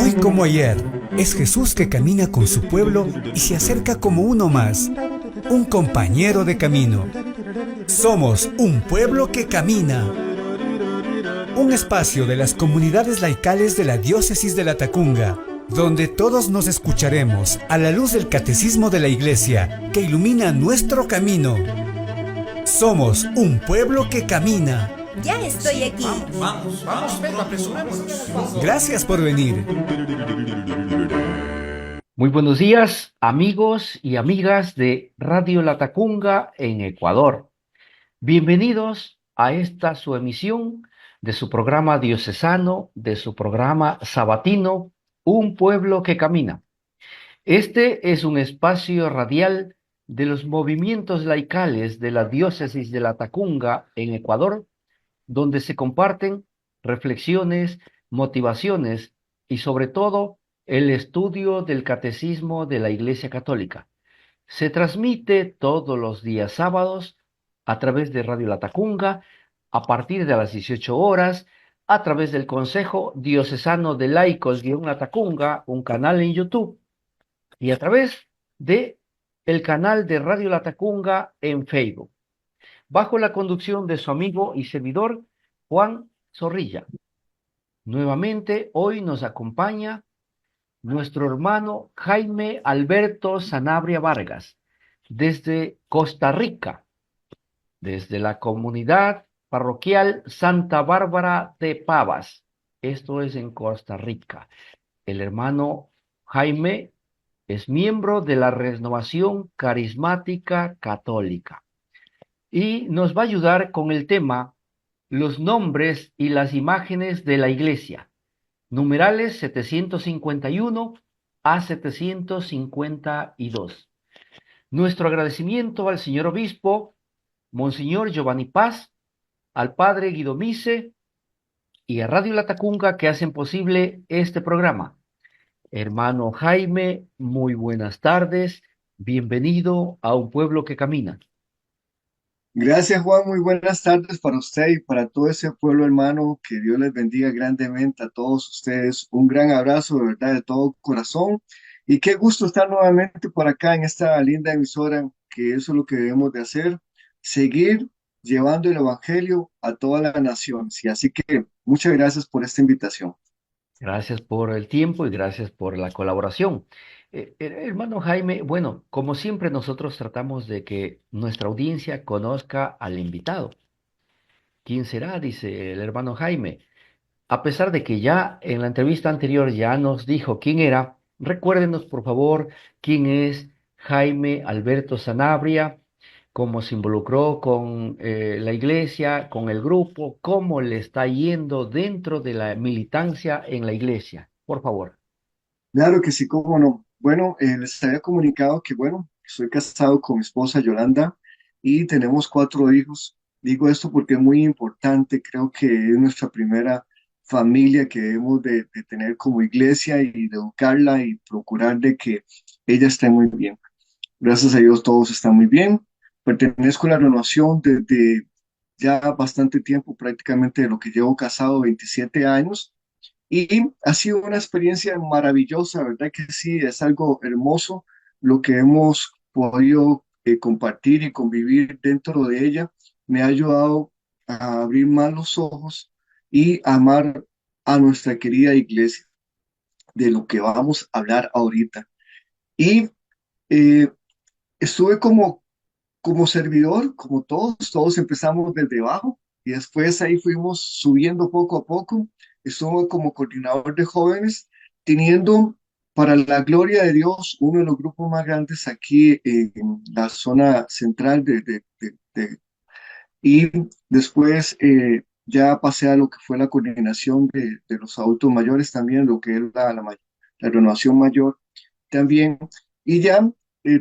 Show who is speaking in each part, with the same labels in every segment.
Speaker 1: Hoy como ayer, es Jesús que camina con su pueblo y se acerca como uno más, un compañero de camino. Somos un pueblo que camina. Un espacio de las comunidades laicales de la Diócesis de La Tacunga, donde todos nos escucharemos a la luz del catecismo de la Iglesia que ilumina nuestro camino. Somos un pueblo que camina.
Speaker 2: Ya estoy aquí.
Speaker 3: Vamos, Pedro, apresurémonos.
Speaker 1: Gracias por venir.
Speaker 4: Muy buenos días, amigos y amigas de Radio La Tacunga en Ecuador. Bienvenidos a esta su emisión de su programa diocesano, de su programa sabatino, Un Pueblo que Camina. Este es un espacio radial de los movimientos laicales de la Diócesis de La Tacunga en Ecuador, donde se comparten reflexiones, motivaciones y sobre todo el estudio del catecismo de la Iglesia Católica. Se transmite todos los días sábados a través de Radio La Tacunga a partir de las 18 horas, a través del Consejo Diocesano de Laicos-La Tacunga, un canal en YouTube, y a través de el canal de Radio La Tacunga en Facebook, bajo la conducción de su amigo y servidor Juan Zorrilla. Nuevamente hoy nos acompaña nuestro hermano Jaime Alberto Sanabria Vargas, desde Costa Rica, desde la comunidad parroquial Santa Bárbara de Pavas. Esto es en Costa Rica. El hermano Jaime es miembro de la Renovación Carismática Católica y nos va a ayudar con el tema los nombres y las imágenes de la Iglesia, numerales 751 a 752. Nuestro agradecimiento al señor obispo, Monseñor Giovanni Paz, al padre Guido Mise y a Radio La Tacunga que hacen posible este programa. Hermano Jaime, muy buenas tardes, bienvenido a Un Pueblo que Camina.
Speaker 5: Gracias, Juan. Muy buenas tardes para usted y para todo ese pueblo hermano. Que Dios les bendiga grandemente a todos ustedes. Un gran abrazo, de verdad, de todo corazón. Y qué gusto estar nuevamente por acá en esta linda emisora, que eso es lo que debemos de hacer, seguir llevando el Evangelio a todas las naciones. Y así que muchas gracias por esta invitación.
Speaker 4: Gracias por el tiempo y gracias por la colaboración. Hermano Jaime, bueno, como siempre nosotros tratamos de que nuestra audiencia conozca al invitado. ¿Quién será? Dice el hermano Jaime. A pesar de que ya en la entrevista anterior ya nos dijo quién era, recuérdenos por favor quién es Jaime Alberto Sanabria, cómo se involucró con la iglesia, con el grupo, cómo le está yendo dentro de la militancia en la iglesia. Por favor.
Speaker 5: Claro que sí, cómo no. Bueno, les había comunicado que, bueno, soy casado con mi esposa Yolanda y tenemos 4 hijos. Digo esto porque es muy importante, creo que es nuestra primera familia que debemos de tener como iglesia y de educarla y procurar de que ella esté muy bien. Gracias a Dios todos están muy bien. Pertenezco a la renovación desde ya bastante tiempo, prácticamente de lo que llevo casado, 27 años. Y ha sido una experiencia maravillosa, ¿verdad? Que sí, es algo hermoso lo que hemos podido compartir y convivir dentro de ella. Me ha ayudado a abrir más los ojos y amar a nuestra querida iglesia, de lo que vamos a hablar ahorita. Y eh, estuve como servidor, como todos empezamos desde abajo y después ahí fuimos subiendo poco a poco. Estuve como coordinador de jóvenes, teniendo para la gloria de Dios uno de los grupos más grandes aquí en la zona central y después ya pasé a lo que fue la coordinación de los adultos mayores también, lo que es la renovación mayor también. Y ya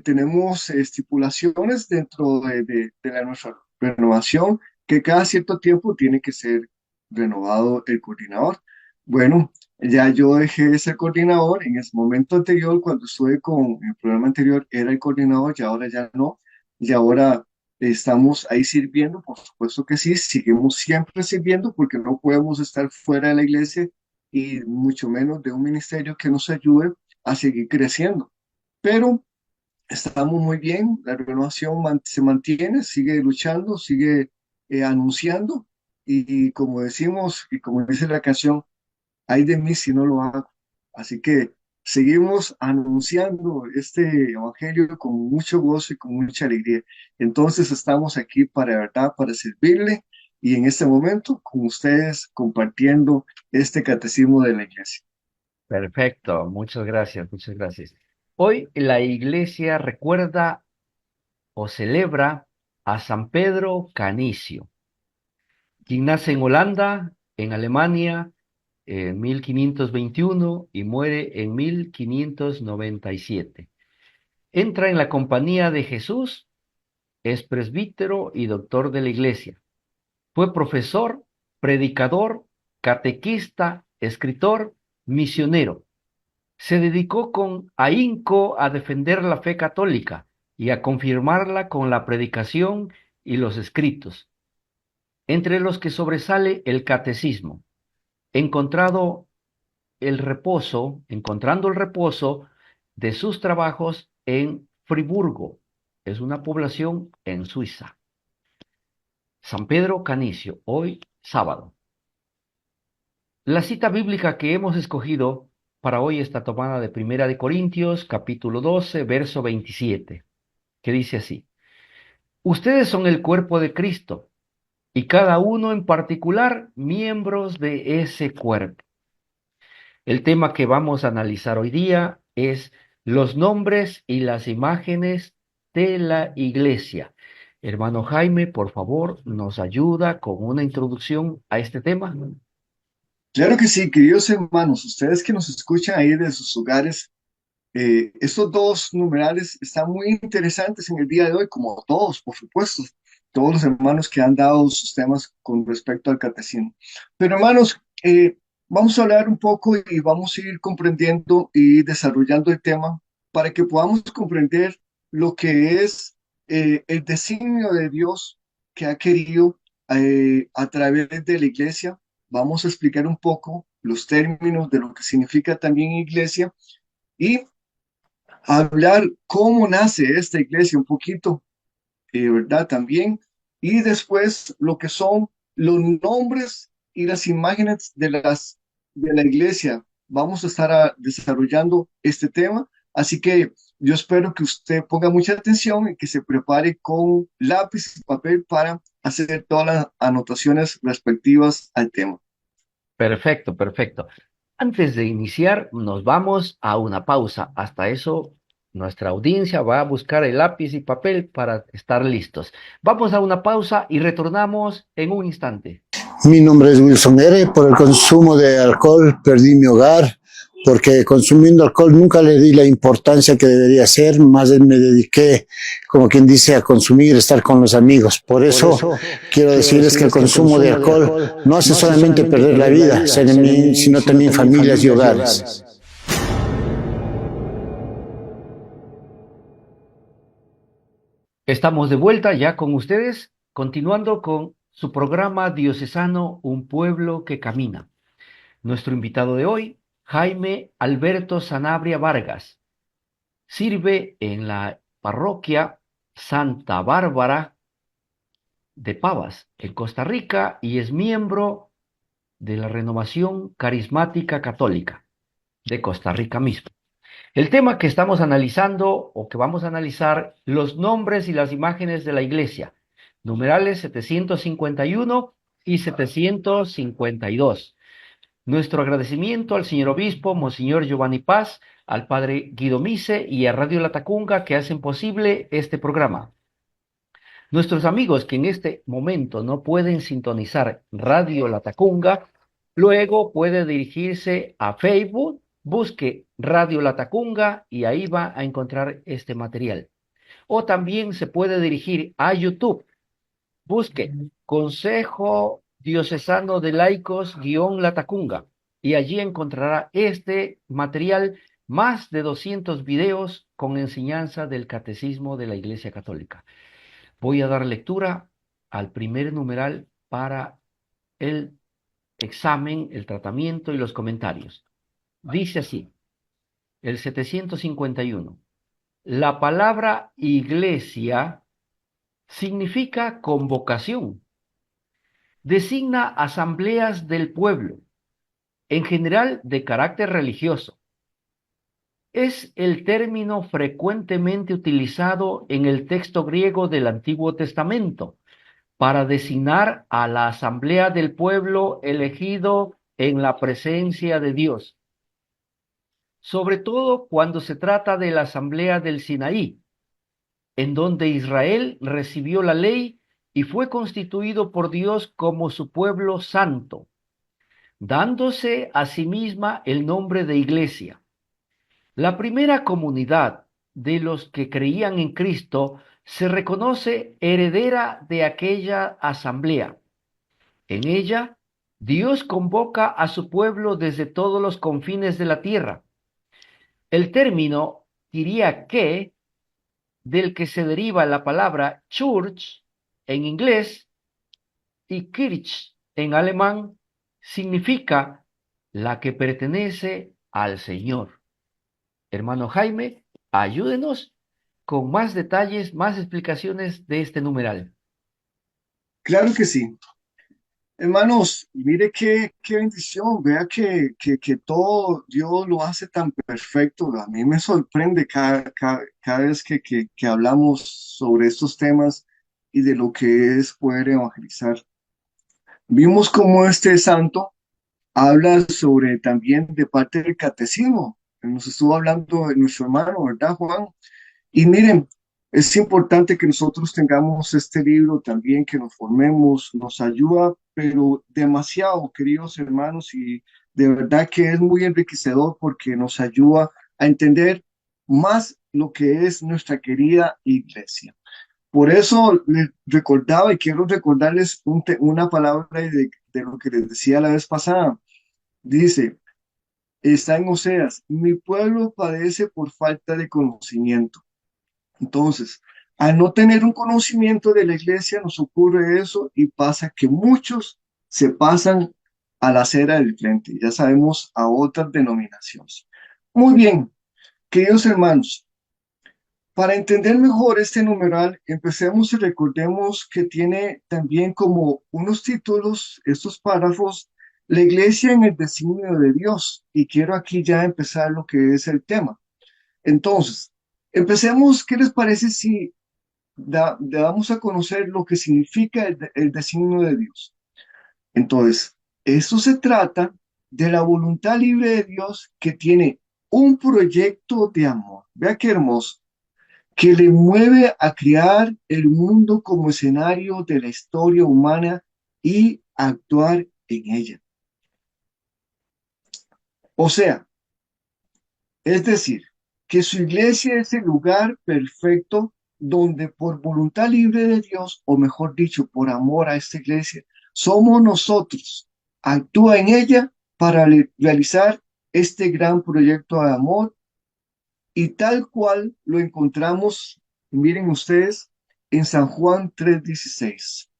Speaker 5: tenemos estipulaciones dentro de nuestra renovación, que cada cierto tiempo tiene que ser renovado el coordinador. Bueno, ya yo dejé de ser coordinador en ese momento anterior, cuando estuve con el programa anterior, era el coordinador y ahora ya no. Y ahora estamos ahí sirviendo, por supuesto que sí, seguimos siempre sirviendo porque no podemos estar fuera de la iglesia y mucho menos de un ministerio que nos ayude a seguir creciendo. Pero estamos muy bien, la renovación se mantiene, sigue luchando, sigue anunciando y como decimos y como dice la canción, ay de mí si no lo hago. Así que seguimos anunciando este evangelio con mucho gozo y con mucha alegría. Entonces estamos aquí para verdad, para servirle y en este momento con ustedes compartiendo este catecismo de la iglesia.
Speaker 4: Perfecto, muchas gracias, muchas gracias. Hoy la iglesia recuerda o celebra a San Pedro Canicio, quien nace en Holanda, en Alemania, en 1521 y muere en 1597. Entra en la compañía de Jesús, es presbítero y doctor de la iglesia. Fue profesor, predicador, catequista, escritor, misionero. Se dedicó con ahínco a defender la fe católica y a confirmarla con la predicación y los escritos, entre los que sobresale el catecismo. Encontrado encontrando el reposo de sus trabajos en Friburgo, es una población en Suiza. San Pedro Canicio, hoy sábado. La cita bíblica que hemos escogido para hoy está tomada de Primera de Corintios, capítulo 12, verso 27, que dice así: Ustedes son el cuerpo de Cristo y cada uno en particular miembros de ese cuerpo. El tema que vamos a analizar hoy día es los nombres y las imágenes de la iglesia. Hermano Jaime, por favor, nos ayuda con una introducción a este tema.
Speaker 5: Claro que sí, queridos hermanos, ustedes que nos escuchan ahí de sus hogares, estos dos numerales están muy interesantes en el día de hoy, como todos, por supuesto, todos los hermanos que han dado sus temas con respecto al catecismo. Pero hermanos, vamos a hablar un poco y vamos a ir comprendiendo y desarrollando el tema para que podamos comprender lo que es el designio de Dios que ha querido a través de la iglesia. Vamos a explicar un poco los términos de lo que significa también iglesia y hablar cómo nace esta iglesia un poquito, ¿verdad? También. Y después lo que son los nombres y las imágenes de la iglesia. Vamos a estar desarrollando este tema. Así que yo espero que usted ponga mucha atención y que se prepare con lápiz y papel para hacer todas las anotaciones respectivas al tema.
Speaker 4: Perfecto, perfecto. Antes de iniciar, nos vamos a una pausa. Hasta eso, nuestra audiencia va a buscar el lápiz y papel para estar listos. Vamos a una pausa y retornamos en un instante.
Speaker 2: Mi nombre es Wilson R. Por el consumo de alcohol perdí mi hogar, porque consumiendo alcohol nunca le di la importancia que debería ser, más bien me dediqué, como quien dice, a consumir, estar con los amigos. Por eso quiero decirles que el consumo de alcohol no hace solamente perder la vida, sino también familias y hogares.
Speaker 4: Estamos de vuelta ya con ustedes, continuando con su programa diocesano Un pueblo que camina. Nuestro invitado de hoy, Jaime Alberto Sanabria Vargas, sirve en la parroquia Santa Bárbara de Pavas, en Costa Rica, y es miembro de la Renovación Carismática Católica de Costa Rica mismo. El tema que estamos analizando o que vamos a analizar, los nombres y las imágenes de la iglesia, numerales 751 y 752. Nuestro agradecimiento al señor obispo, Monseñor Giovanni Paz, al padre Guido Mise y a Radio La Tacunga que hacen posible este programa. Nuestros amigos que en este momento no pueden sintonizar Radio La Tacunga, luego puede dirigirse a Facebook, busque Radio La Tacunga y ahí va a encontrar este material. O también se puede dirigir a YouTube, busque Consejo Diocesano de Laicos La Tacunga y allí encontrará este material, más de 200 videos con enseñanza del Catecismo de la Iglesia Católica. Voy a dar lectura al primer numeral para el examen, el tratamiento y los comentarios. Dice así, el 751. La palabra iglesia significa convocación. Designa asambleas del pueblo, en general de carácter religioso. Es el término frecuentemente utilizado en el texto griego del Antiguo Testamento para designar a la asamblea del pueblo elegido en la presencia de Dios, sobre todo cuando se trata de la asamblea del Sinaí, en donde Israel recibió la ley y fue constituido por Dios como su pueblo santo, dándose a sí misma el nombre de iglesia. La primera comunidad de los que creían en Cristo se reconoce heredera de aquella asamblea. En ella, Dios convoca a su pueblo desde todos los confines de la tierra. El término diría que, del que se deriva la palabra Church en inglés y Kirch en alemán, significa la que pertenece al Señor. Hermano Jaime, ayúdenos con más detalles, más explicaciones de este numeral.
Speaker 5: Claro que sí. Hermanos, mire qué bendición, vea que todo Dios lo hace tan perfecto. A mí me sorprende cada vez que hablamos sobre estos temas y de lo que es poder evangelizar. Vimos cómo este santo habla sobre también de parte del catecismo. Nos estuvo hablando de nuestro hermano, ¿verdad, Juan? Y miren, es importante que nosotros tengamos este libro también, que nos formemos, nos ayuda, pero demasiado, queridos hermanos, y de verdad que es muy enriquecedor porque nos ayuda a entender más lo que es nuestra querida iglesia. Por eso les recordaba y quiero recordarles una palabra de lo que les decía la vez pasada. Dice, está en Oseas, mi pueblo padece por falta de conocimiento. Entonces, al no tener un conocimiento de la iglesia, nos ocurre eso y pasa que muchos se pasan a la acera del frente, ya sabemos, a otras denominaciones. Muy bien, queridos hermanos, para entender mejor este numeral, empecemos y recordemos que tiene también como unos títulos, estos párrafos, la iglesia en el designio de Dios. Y quiero aquí ya empezar lo que es el tema. Entonces, empecemos, ¿qué les parece si damos a conocer lo que significa el designio de Dios? Entonces, eso se trata de la voluntad libre de Dios que tiene un proyecto de amor. Vea qué hermoso, que le mueve a crear el mundo como escenario de la historia humana y actuar en ella. O sea, es decir, que su iglesia es el lugar perfecto donde por voluntad libre de Dios, o mejor dicho, por amor a esta iglesia, somos nosotros. Actúa en ella para realizar este gran proyecto de amor y tal cual lo encontramos, miren ustedes, en San Juan 3:16,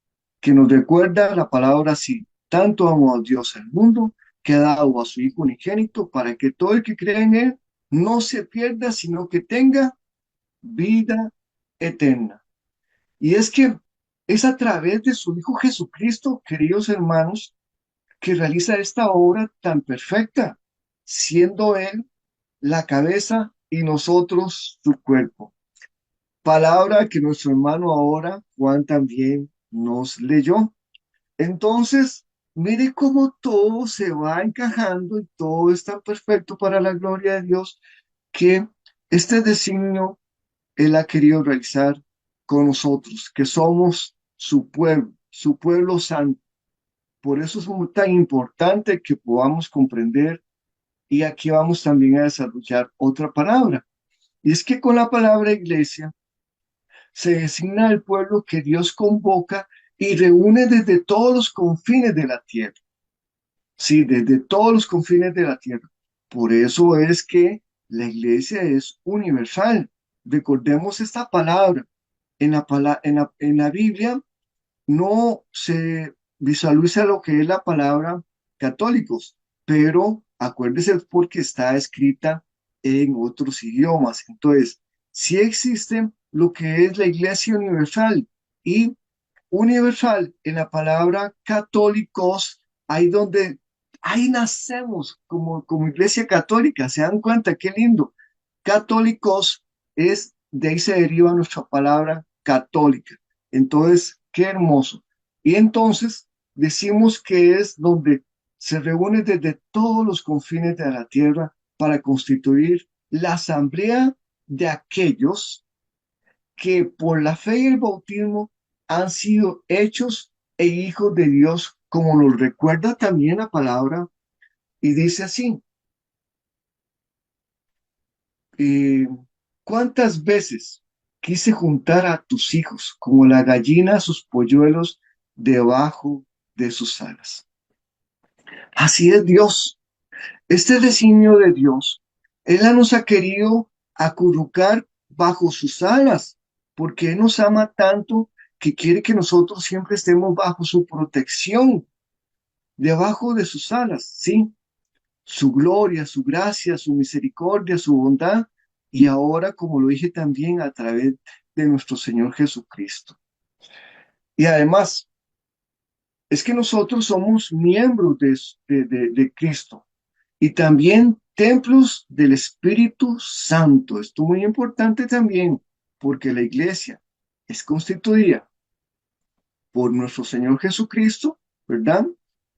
Speaker 5: que nos recuerda la palabra así: tanto amó a Dios al mundo que ha dado a su Hijo unigénito para que todo el que cree en Él no se pierda, sino que tenga vida eterna. Y es que es a través de su Hijo Jesucristo, queridos hermanos, que realiza esta obra tan perfecta, siendo Él la cabeza y nosotros su cuerpo. Palabra que nuestro hermano ahora, Juan, también nos leyó. Entonces, mire cómo todo se va encajando y todo está perfecto para la gloria de Dios, que este designio Él ha querido realizar con nosotros, que somos su pueblo santo. Por eso es muy tan importante que podamos comprender, y aquí vamos también a desarrollar otra palabra. Y es que con la palabra iglesia se designa el pueblo que Dios convoca y reúne desde todos los confines de la tierra. Sí, desde todos los confines de la tierra. Por eso es que la iglesia es universal. Recordemos esta palabra. En la Biblia no se visualiza lo que es la palabra católicos, pero acuérdese porque está escrita en otros idiomas. Entonces, sí existe lo que es la Iglesia Universal y universal en la palabra católicos, ahí donde, ahí nacemos como Iglesia Católica. ¿Se dan cuenta? Qué lindo. Católicos es, de ahí se deriva nuestra palabra católica. Entonces, qué hermoso. Y entonces decimos que es donde se reúne desde todos los confines de la tierra para constituir la asamblea de aquellos que por la fe y el bautismo han sido hechos e hijos de Dios, como nos recuerda también la palabra, y dice así, eh, ¿cuántas veces quise juntar a tus hijos como la gallina a sus polluelos debajo de sus alas? Así es Dios. Este designio de Dios, Él nos ha querido acurrucar bajo sus alas, porque Él nos ama tanto que quiere que nosotros siempre estemos bajo su protección, debajo de sus alas, ¿sí? Su gloria, su gracia, su misericordia, su bondad, y ahora, como lo dije también, a través de nuestro Señor Jesucristo. Y además, es que nosotros somos miembros de Cristo y también templos del Espíritu Santo. Esto es muy importante también, porque la iglesia es constituida por nuestro Señor Jesucristo, ¿verdad?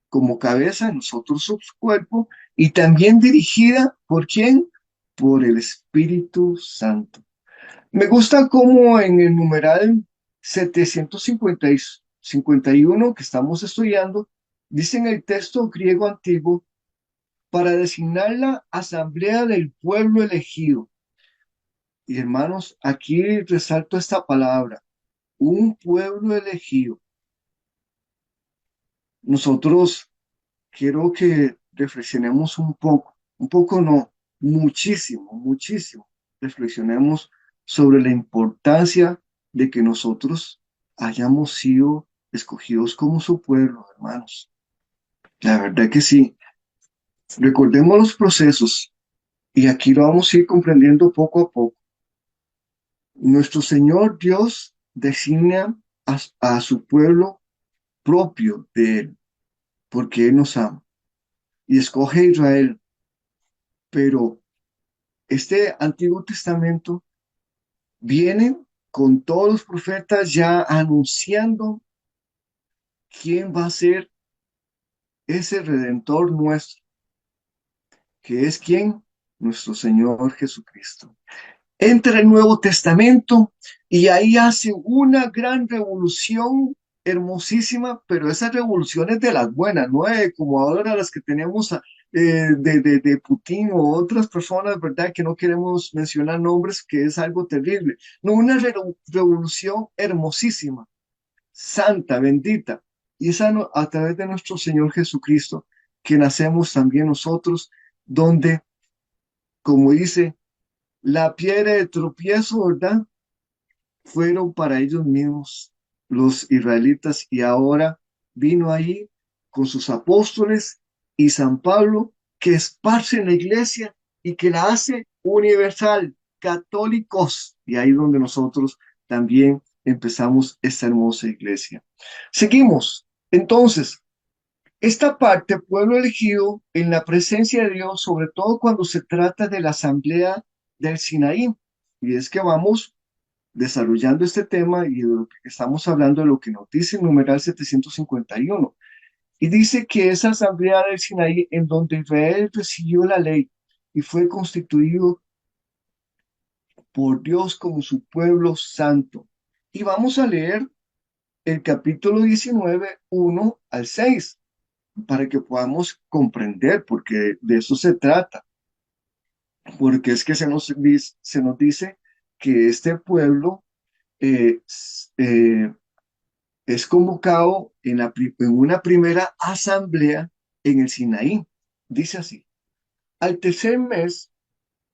Speaker 5: Como cabeza, nosotros somos cuerpo, y también dirigida ¿por quién? Por el Espíritu Santo. Me gusta cómo en el numeral 751 que estamos estudiando, dice en el texto griego antiguo, para designar la asamblea del pueblo elegido. Y hermanos, aquí resalto esta palabra, un pueblo elegido. Nosotros quiero que reflexionemos un poco no, muchísimo, muchísimo. Reflexionemos sobre la importancia de que nosotros hayamos sido escogidos como su pueblo, hermanos. La verdad que sí. Recordemos los procesos y aquí lo vamos a ir comprendiendo poco a poco. Nuestro Señor Dios designa a su pueblo propio de Él, porque Él nos ama y escoge a Israel. Pero este Antiguo Testamento viene con todos los profetas ya anunciando quién va a ser ese redentor nuestro, que es quién, nuestro Señor Jesucristo. Entra el Nuevo Testamento y ahí hace una gran revolución hermosísima, pero esas revoluciones de las buenas, no como ahora las que tenemos de Putin o otras personas, ¿verdad? Que no queremos mencionar nombres, que es algo terrible. No, una revolución hermosísima, santa, bendita. Y esa a través de nuestro Señor Jesucristo, que nacemos también nosotros, donde, como dice, la piedra de tropiezo, ¿verdad? Fueron para ellos mismos los israelitas y ahora vino ahí con sus apóstoles y San Pablo que esparce la iglesia y que la hace universal, católicos. Y ahí donde nosotros también empezamos esta hermosa iglesia. Seguimos. Entonces, esta parte, pueblo elegido en la presencia de Dios, sobre todo cuando se trata de la asamblea del Sinaí. Y es que vamos desarrollando este tema y de lo que estamos hablando de lo que nos dice el numeral 751. Y dice que esa asamblea del Sinaí en donde Israel recibió la ley y fue constituido por Dios como su pueblo santo. Y vamos a leer el capítulo 19, 1 al 6 para que podamos comprender, porque de eso se trata, porque es que se nos dice que este pueblo eh, eh, es convocado en una primera asamblea en el Sinaí. Dice así, al tercer mes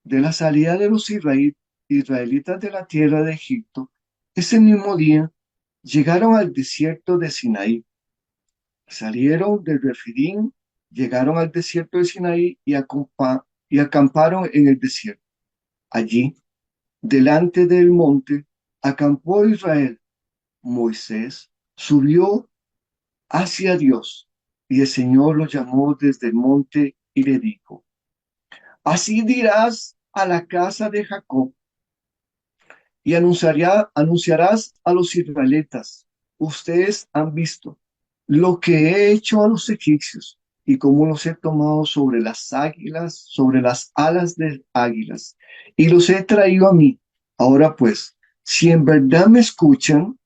Speaker 5: de la salida de los israelitas de la tierra de Egipto, ese mismo día llegaron al desierto de Sinaí. Salieron de Refidim llegaron al desierto de Sinaí y acamparon en el desierto. Allí, delante del monte, acampó Israel. Moisés subió hacia Dios y el Señor lo llamó desde el monte y le dijo, así dirás a la casa de Jacob y anunciarás a los israelitas, ustedes han visto lo que he hecho a los egipcios y cómo los he tomado sobre las águilas, sobre las alas de águilas, y los he traído a mí. Ahora pues, si en verdad me escuchan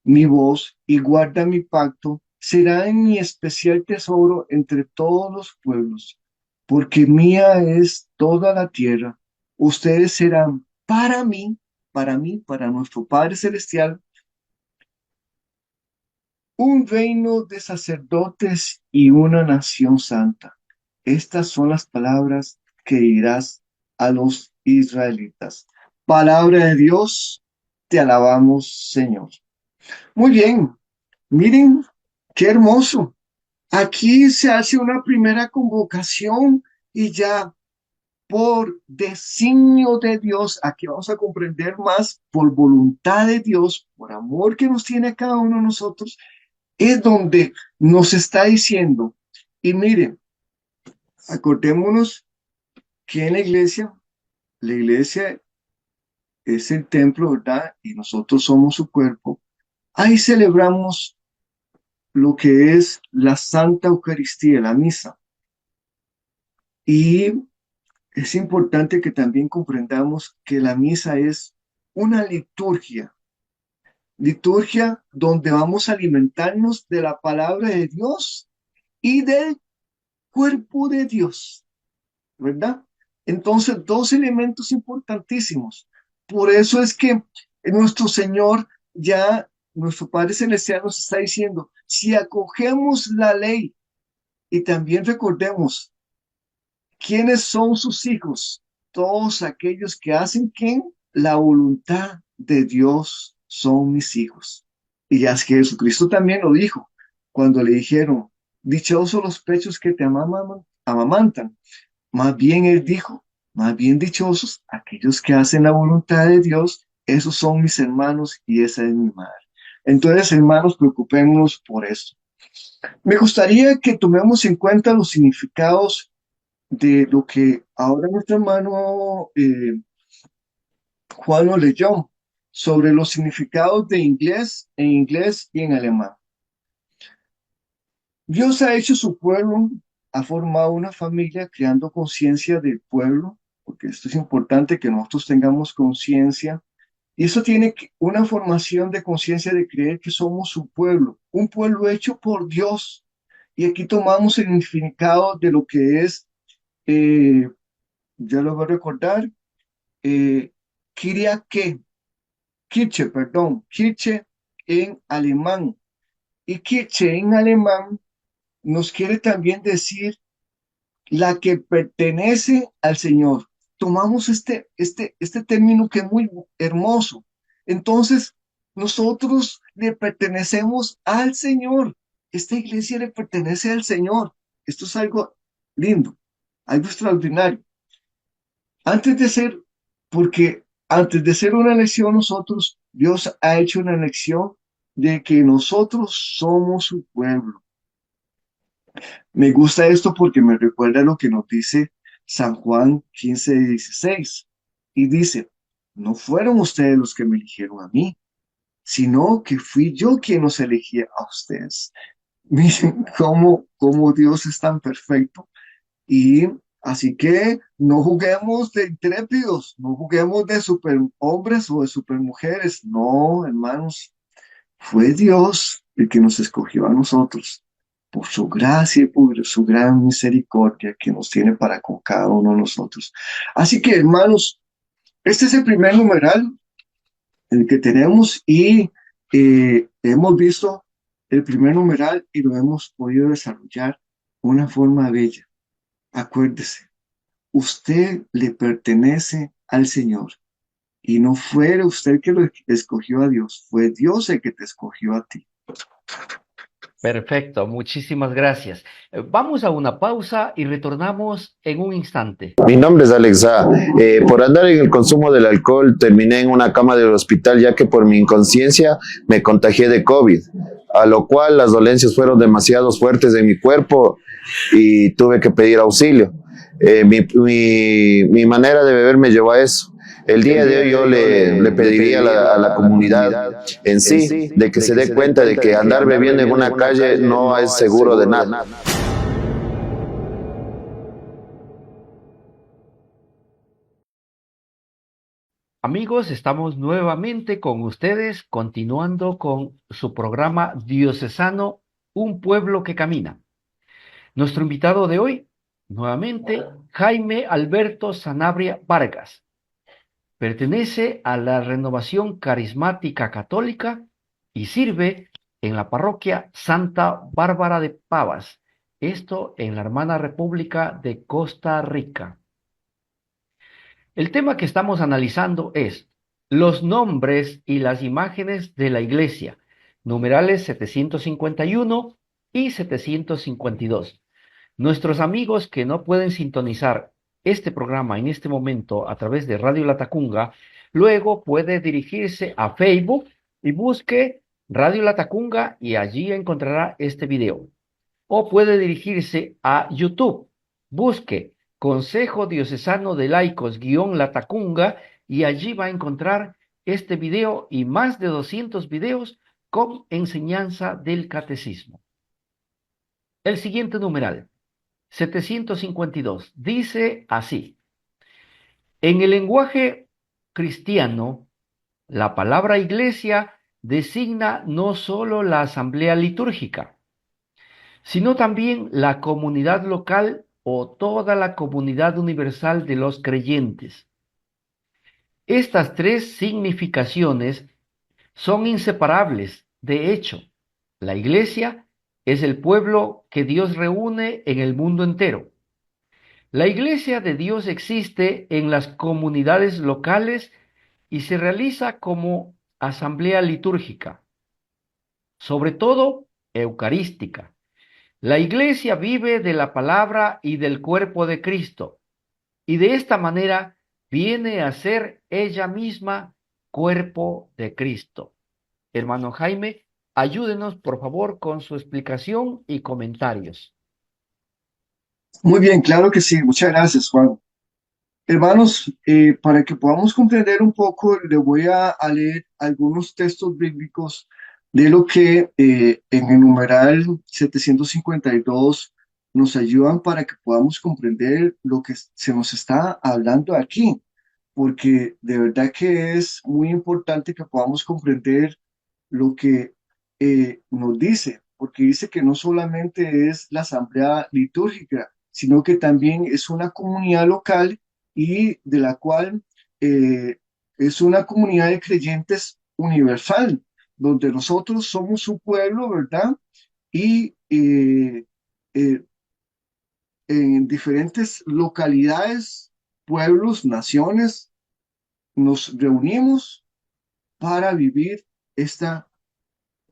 Speaker 5: mi voz y guardan mi pacto, serán mi especial tesoro entre todos los pueblos, porque mía es toda la tierra. Ustedes serán para nuestro Padre Celestial, un reino de sacerdotes y una nación santa. Estas son las palabras que dirás a los israelitas. Palabra de Dios, te alabamos, Señor. Muy bien, miren qué hermoso. Aquí se hace una primera convocación y ya por designio de Dios, aquí vamos a comprender más, por voluntad de Dios, por amor que nos tiene a cada uno de nosotros, es donde nos está diciendo, y miren, acordémonos que en la iglesia es el templo, ¿verdad? Y nosotros somos su cuerpo. Ahí celebramos lo que es la Santa Eucaristía, la misa. Y es importante que también comprendamos que la misa es una liturgia donde vamos a alimentarnos de la palabra de Dios y del cuerpo de Dios, ¿verdad? Entonces, dos elementos importantísimos. Por eso es que nuestro Señor, ya nuestro Padre Celestial nos está diciendo, si acogemos la ley y también recordemos quiénes son sus hijos, todos aquellos que hacen ¿quién? La voluntad de Dios son mis hijos. Y ya es que Jesucristo también lo dijo cuando le dijeron, dichosos los pechos que te amamantan. Más bien él dijo, más bien dichosos aquellos que hacen la voluntad de Dios, esos son mis hermanos y esa es mi madre. Entonces, hermanos, preocupémonos por esto. Me gustaría que tomemos en cuenta los significados de lo que ahora nuestro hermano Juan nos leyó sobre los significados de inglés en inglés y en alemán. Dios ha hecho su pueblo, ha formado una familia creando conciencia del pueblo, porque esto es importante que nosotros tengamos conciencia, y eso tiene una formación de conciencia de creer que somos su pueblo, un pueblo hecho por Dios. Y aquí tomamos el significado de lo que es, eh, ya lo voy a recordar, eh, Kyriake, Kirche, perdón, Kirche en alemán. Y Kirche en alemán nos quiere también decir la que pertenece al Señor. Tomamos este término que es muy hermoso. Entonces, nosotros le pertenecemos al Señor. Esta iglesia le pertenece al Señor. Esto es algo lindo, algo extraordinario. Antes de ser, porque antes de ser una elección nosotros, Dios ha hecho una elección de que nosotros somos su pueblo. Me gusta esto porque me recuerda lo que nos dice San Juan 15:16. Y dice, no fueron ustedes los que me eligieron a mí, sino que fui yo quien los elegí a ustedes. Miren cómo Dios es tan perfecto. Y así que no juguemos de intrépidos, no juguemos de superhombres o de supermujeres. No, hermanos, fue Dios el que nos escogió a nosotros por su gracia y por su gran misericordia que nos tiene para con cada uno de nosotros. Así que, hermanos, este es el primer numeral, el que tenemos, y hemos visto el primer numeral y lo hemos podido desarrollar de una forma bella. Acuérdese, usted le pertenece al Señor y no fue usted que lo escogió a Dios, fue Dios el que te escogió a ti.
Speaker 4: Perfecto, muchísimas gracias. Vamos a una pausa y retornamos en un instante.
Speaker 6: Mi nombre es Alexa. Por andar en el consumo del alcohol terminé en una cama del hospital ya que por mi inconsciencia me contagié de COVID, a lo cual las dolencias fueron demasiado fuertes en mi cuerpo y tuve que pedir auxilio. Mi manera de beber me llevó a eso. El día de hoy yo le pediría a la comunidad en sí de que se dé cuenta de que andar bebiendo en una calle no es seguro de nada.
Speaker 4: Amigos, estamos nuevamente con ustedes, continuando con su programa diocesano, Un Pueblo que Camina. Nuestro invitado de hoy, nuevamente, Jaime Alberto Sanabria Vargas. Pertenece a la Renovación Carismática Católica y sirve en la parroquia Santa Bárbara de Pavas, esto en la hermana República de Costa Rica. El tema que estamos analizando es los nombres y las imágenes de la iglesia, numerales 751 y 752. Nuestros amigos que no pueden sintonizar este programa en este momento a través de Radio Latacunga, luego puede dirigirse a Facebook y busque Radio Latacunga y allí encontrará este video. O puede dirigirse a YouTube, busque Consejo Diocesano de Laicos Latacunga y allí va a encontrar este video y más de 200 videos con enseñanza del catecismo. El siguiente numeral, 752, dice así: en el lenguaje cristiano, la palabra iglesia designa no solo la asamblea litúrgica, sino también la comunidad local o toda la comunidad universal de los creyentes. Estas tres significaciones son inseparables. De hecho, la iglesia es el pueblo que Dios reúne en el mundo entero. La iglesia de Dios existe en las comunidades locales y se realiza como asamblea litúrgica, sobre todo eucarística. La iglesia vive de la palabra y del cuerpo de Cristo, y de esta manera viene a ser ella misma cuerpo de Cristo. Hermano Jaime, ayúdenos por favor con su explicación y comentarios.
Speaker 5: Muy bien, claro que sí. Muchas gracias, Juan. Hermanos, para que podamos comprender un poco, le voy a leer algunos textos bíblicos de lo que en el numeral 752 nos ayudan para que podamos comprender lo que se nos está hablando aquí, porque de verdad que es muy importante que podamos comprender lo que nos dice, porque dice que no solamente es la asamblea litúrgica, sino que también es una comunidad local y de la cual es una comunidad de creyentes universal, donde nosotros somos su pueblo, ¿verdad? Y eh, en diferentes localidades, pueblos, naciones, nos reunimos para vivir esta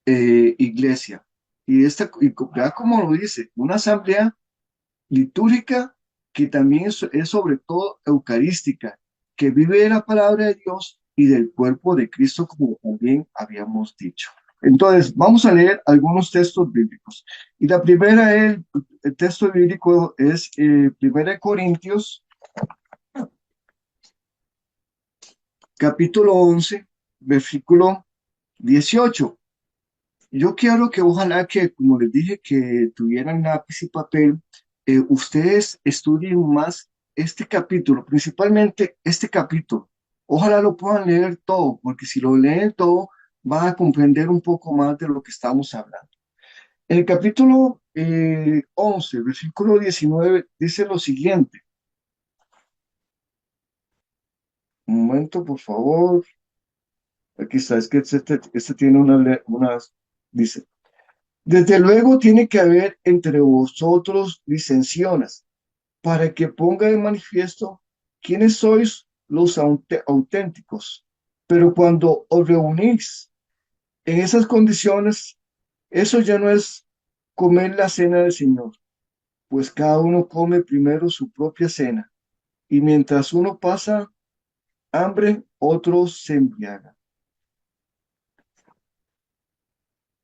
Speaker 5: iglesia. Vea como lo dice, una asamblea litúrgica que también es sobre todo eucarística, que vive de la palabra de Dios y del cuerpo de Cristo, como también habíamos dicho. Entonces, vamos a leer algunos textos bíblicos. Y la primera, el texto bíblico es 1 Corintios, capítulo 11, versículo 18. Yo quiero que ojalá que, como les dije, que tuvieran lápiz y papel, ustedes estudien más este capítulo, principalmente este capítulo. Ojalá lo puedan leer todo, porque si lo leen todo, van a comprender un poco más de lo que estamos hablando. En el capítulo 11, versículo 19, dice lo siguiente. Un momento, por favor. Aquí está, es que este tiene unas, dice. Desde luego tiene que haber entre vosotros disensiones, para que ponga de manifiesto quiénes sois los auténticos. Pero cuando os reunís en esas condiciones, eso ya no es comer la cena del Señor, pues cada uno come primero su propia cena, y mientras uno pasa hambre, otro se embriaga.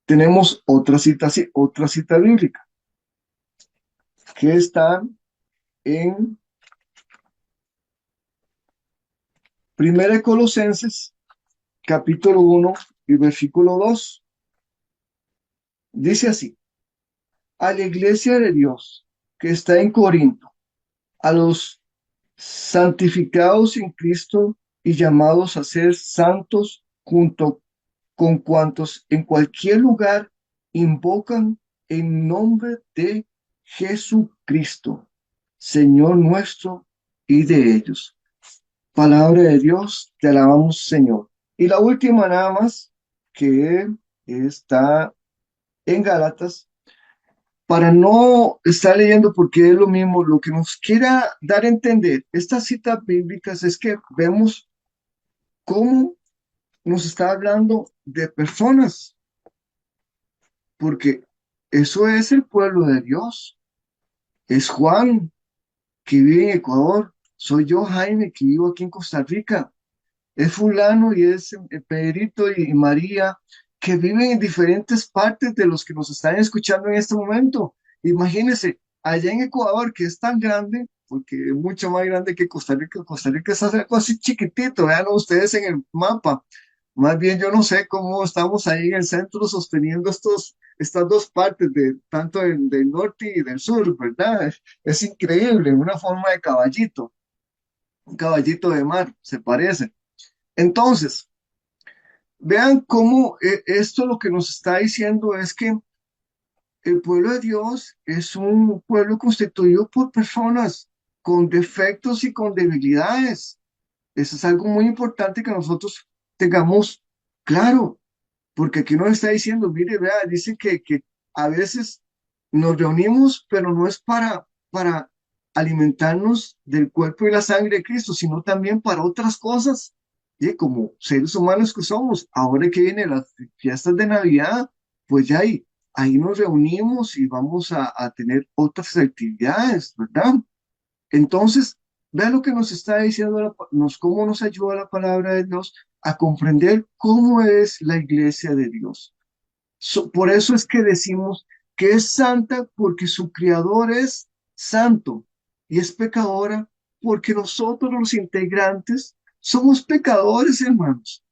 Speaker 5: Tenemos otra cita bíblica que está en Primera de Colosenses, capítulo 1 y versículo 2. Dice así: a la iglesia de Dios que está en Corinto, a los santificados en Cristo y llamados a ser santos junto con cuantos en cualquier lugar invocan el nombre de Jesucristo, Señor nuestro, y de ellos. Palabra de Dios, te alabamos, Señor. Y la última nada más, que está en Gálatas, para no estar leyendo porque es lo mismo, lo que nos quiera dar a entender estas citas bíblicas es que vemos cómo nos está hablando de personas, porque eso es el pueblo de Dios. Es Juan, que vive en Ecuador. Soy yo, Jaime, que vivo aquí en Costa Rica. Es fulano y es Pedrito y María, que viven en diferentes partes de los que nos están escuchando en este momento. Imagínense, allá en Ecuador, que es tan grande, porque es mucho más grande que Costa Rica es algo así chiquitito, vean ustedes en el mapa. Más bien yo no sé cómo estamos ahí en el centro sosteniendo estas dos partes, tanto del norte y del sur, ¿verdad? Es increíble, una forma de caballito, un caballito de mar, se parece. Entonces, vean cómo esto lo que nos está diciendo es que el pueblo de Dios es un pueblo constituido por personas con defectos y con debilidades. Eso es algo muy importante que nosotros tengamos claro, porque aquí nos está diciendo, mire, vea, dice que a veces nos reunimos, pero no es para alimentarnos del cuerpo y la sangre de Cristo, sino también para otras cosas. Y como seres humanos que somos, ahora que vienen las fiestas de Navidad, pues ya ahí nos reunimos y vamos a tener otras actividades, ¿verdad? Entonces, vea lo que nos está diciendo, cómo nos ayuda la palabra de Dios a comprender cómo es la iglesia de Dios. Por eso es que decimos que es santa porque su creador es santo y es pecadora porque nosotros los integrantes somos pecadores, hermanos.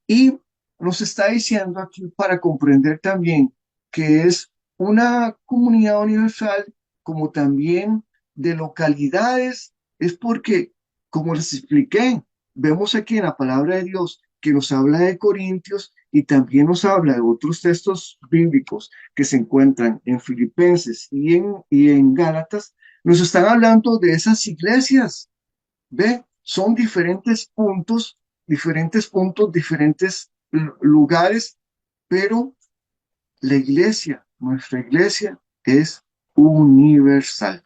Speaker 5: Y nos está diciendo aquí para comprender también que es una comunidad universal, como también de localidades, es porque, como les expliqué, vemos aquí en la palabra de Dios que nos habla de Corintios y también nos habla de otros textos bíblicos que se encuentran en Filipenses y en Gálatas, nos están hablando de esas iglesias. ¿Ve? Son diferentes puntos, diferentes lugares, pero la iglesia, nuestra iglesia, es universal.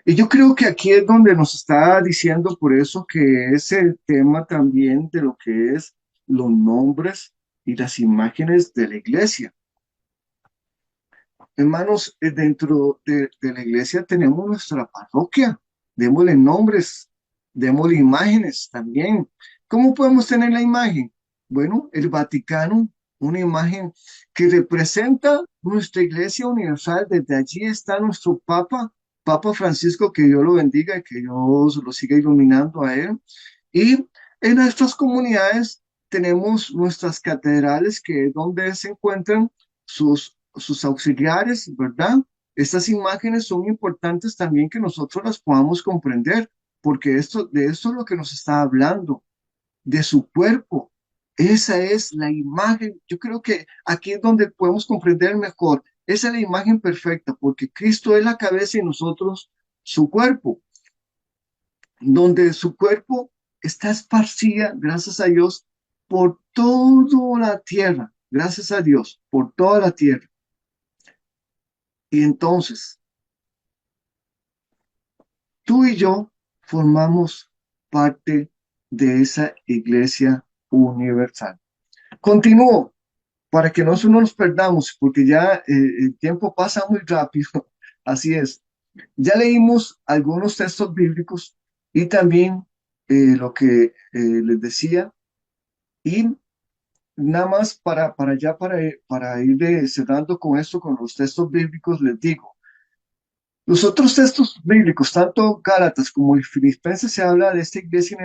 Speaker 5: Y yo creo que aquí es donde nos está diciendo por eso que es el tema también de lo que es los nombres y las imágenes de la iglesia. Hermanos, dentro de la iglesia tenemos nuestra parroquia, démosle nombres, démosle imágenes también. ¿Cómo podemos tener la imagen? Bueno, el Vaticano, una imagen que representa nuestra iglesia universal. Desde allí está nuestro Papa Francisco, que Dios lo bendiga y que Dios lo siga iluminando a él. Y en nuestras comunidades tenemos nuestras catedrales, que es donde se encuentran sus auxiliares, ¿verdad? Estas imágenes son importantes también que nosotros las podamos comprender, porque de esto es lo que nos está hablando, de su cuerpo. Esa es la imagen. Yo creo que aquí es donde podemos comprender mejor. Esa es la imagen perfecta, porque Cristo es la cabeza y nosotros su cuerpo, donde su cuerpo está esparcida, gracias a Dios, por toda la tierra. Gracias a Dios, por toda la tierra. Y entonces, tú y yo formamos parte de esa iglesia universal. Continúo. para que nosotros no nos perdamos, porque ya el tiempo pasa muy rápido, así es. Ya leímm algunos textos bíblicos y también lo que les decía, y nada más para ir cerrando con esto, con los textos bíblicos, les digo, los otros textos bíblicos, tanto Gálatas como el Filipenses, se habla de esta iglesia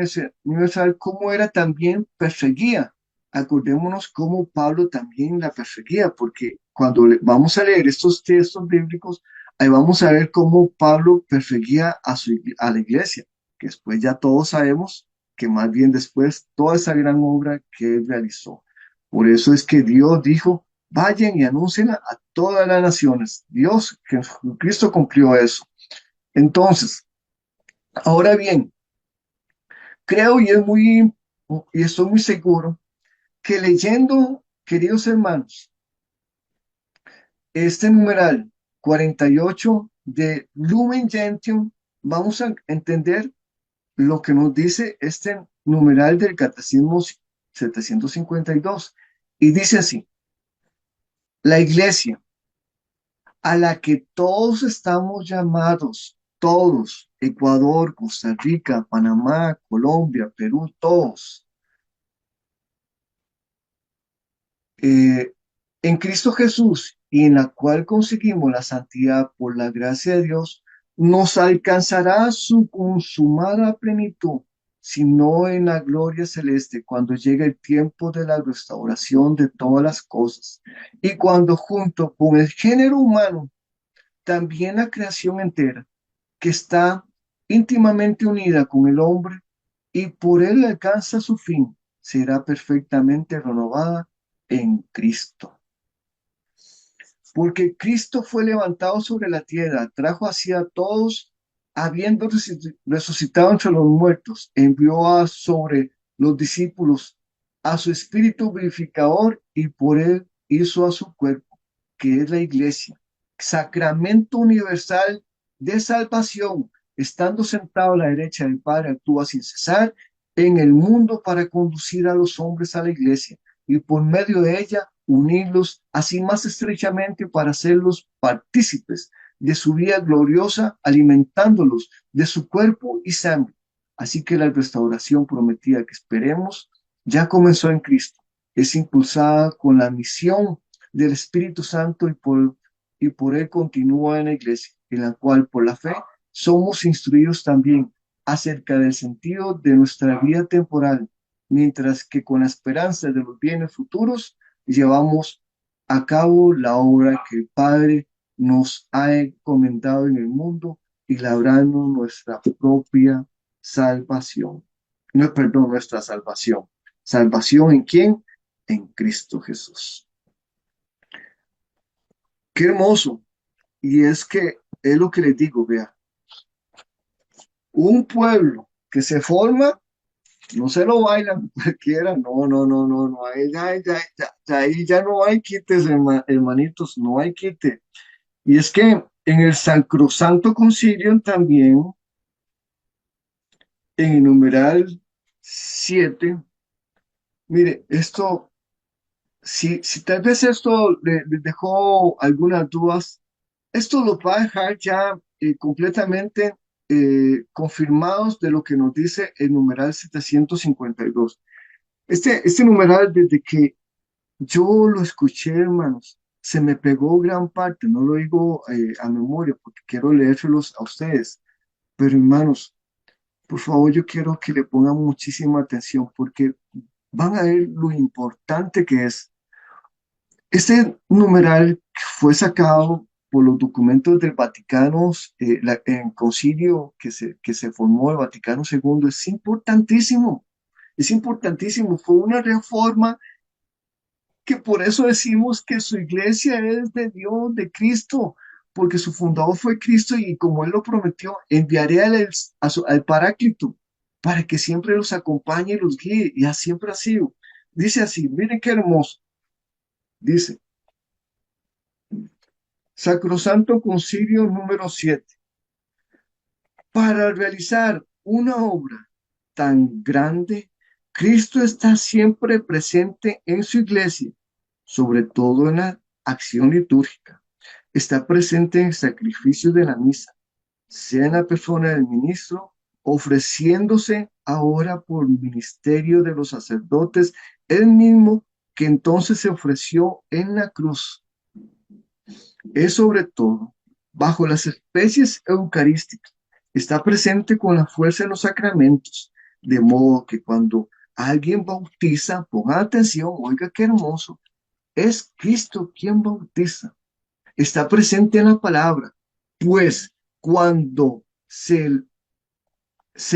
Speaker 5: universal, cómo era también perseguida. Acordémonos cómo Pablo también la perseguía, porque cuando vamos a leer estos textos bíblicos, ahí vamos a ver cómo Pablo perseguía a la iglesia, que después ya todos sabemos que más bien después toda esa gran obra que él realizó. Por eso es que Dios dijo, vayan y anúncienla a todas las naciones. Dios, Jesucristo cumplió eso. Entonces, ahora bien, creo y estoy muy seguro que leyendo, queridos hermanos, este numeral 48 de Lumen Gentium, vamos a entender lo que nos dice este numeral del Catecismo 752. Y dice así, la iglesia a la que todos estamos llamados, todos, Ecuador, Costa Rica, Panamá, Colombia, Perú, todos, eh, en Cristo Jesús y en la cual conseguimos la santidad por la gracia de Dios, nos alcanzará su consumada plenitud, sino en la gloria celeste, cuando llegue el tiempo de la restauración de todas las cosas, y cuando junto con el género humano, también la creación entera, que está íntimamente unida con el hombre y por él alcanza su fin, será perfectamente renovada en Cristo. Porque Cristo fue levantado sobre la tierra, trajo hacia todos, habiendo resucitado entre los muertos, envió sobre los discípulos a su espíritu vivificador y por él hizo a su cuerpo, que es la iglesia, sacramento universal de salvación, estando sentado a la derecha del Padre, actúa sin cesar en el mundo para conducir a los hombres a la iglesia y por medio de ella unirlos así más estrechamente para hacerlos partícipes de su vida gloriosa, alimentándolos de su cuerpo y sangre. Así que la restauración prometida que esperemos ya comenzó en Cristo. Es impulsada con la misión del Espíritu Santo y por él continúa en la iglesia, en la cual por la fe somos instruidos también acerca del sentido de nuestra vida temporal, mientras que con la esperanza de los bienes futuros llevamos a cabo la obra que el Padre nos ha encomendado en el mundo y labrando nuestra propia salvación. No, perdón, nuestra salvación. ¿Salvación en quién? En Cristo Jesús. Qué hermoso. Y es que es lo que les digo, vea. Un pueblo que se forma no se lo bailan cualquiera, no, ahí ya no hay quites, hermanitos, no hay quite. Y es que en el Sacrosanto Concilio también, en el numeral 7, mire, esto, si tal vez esto le dejó algunas dudas, esto lo va a dejar ya completamente confirmados de lo que nos dice el numeral 752. Este numeral, desde que yo lo escuché, hermanos, se me pegó gran parte, no lo digo a memoria porque quiero leérselos a ustedes, pero hermanos, por favor, yo quiero que le pongan muchísima atención porque van a ver lo importante que es. Este numeral fue sacado por los documentos del Vaticano, en concilio que se formó el Vaticano II, es importantísimo, fue una reforma que por eso decimos que su iglesia es de Dios, de Cristo, porque su fundador fue Cristo y como Él lo prometió, enviaré al Paráclito para que siempre los acompañe y los guíe, y así siempre ha sido. Dice así, miren qué hermoso, dice, Sacrosanto Concilio número 7. Para realizar una obra tan grande, Cristo está siempre presente en su iglesia sobre todo en la acción litúrgica. Está presente en el sacrificio de la misa, sea en la persona del ministro, ofreciéndose ahora por ministerio de los sacerdotes, el mismo que entonces se ofreció en la cruz. Es sobre todo bajo las especies eucarísticas. Está presente con la fuerza de los sacramentos, de modo que cuando alguien bautiza, ponga atención, oiga qué hermoso, es Cristo quien bautiza. Está presente en la palabra, pues cuando se